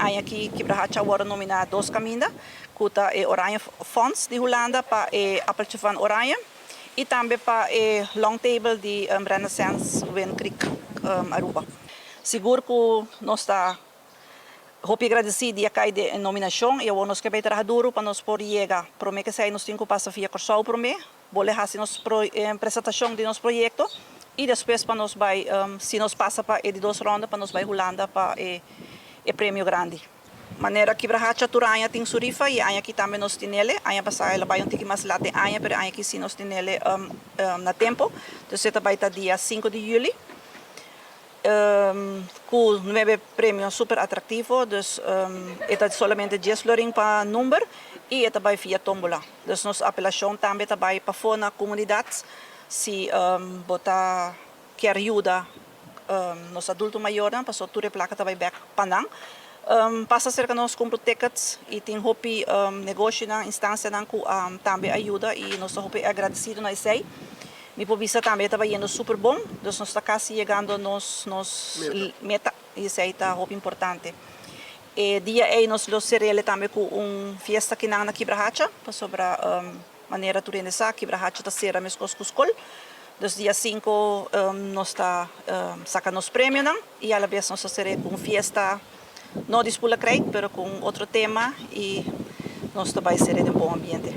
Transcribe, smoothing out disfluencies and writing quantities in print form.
Aí aqui Quibrahacha agora nominado Dos Caminda, kuta Oranje Fonds de Holanda para Appeltje van Oranje. E também para Long Table de Renaissance Wind Creek, Aruba. Seguro que nós está hopi agradecido a cada nominação e eu nos que vai trabalhar duro para nós por chegar. Promete que sai nos 5 passos via Corsol para mim, vou fazer nossa apresentação de nosso projeto e depois para nós vai, se nos passa para a 2 rondas, para nós vai Holanda para o prêmio grande. Maneira que Quibrahacha Turanha tem surifa e aí aqui também nós tem ele, aí passa ela vai um pouco mais lá tem aí, mas aí aqui sim nós tem ele na tempo, então você vai estar dia 5 de julho. Com 9 prêmios super atrativo, dus é somente 10 florin para número e é vai via tombola. Dus nossa apelação também vai para fora na comunidade, se botar quer ajuda nos adultos maiores, para só tudo placa vai back panang. Passa cerca nós compra tickets e tem hopi negócio na instância que também ajuda e nós hopi agradecido na sei. Mi povisa também estava indo super bom, então nós está quase chegando nos meta e isso aí está muito importante. E dia aí nós lo serele também com festa aqui na Quibrahacha, para sobre a maneira de organizar Quibrahacha da serra mesmo com escola. Então dia 5 nós está sacando os prêmios e a la vez nós será com festa não dispula creio, mas com outro tema e nós também será de bom ambiente.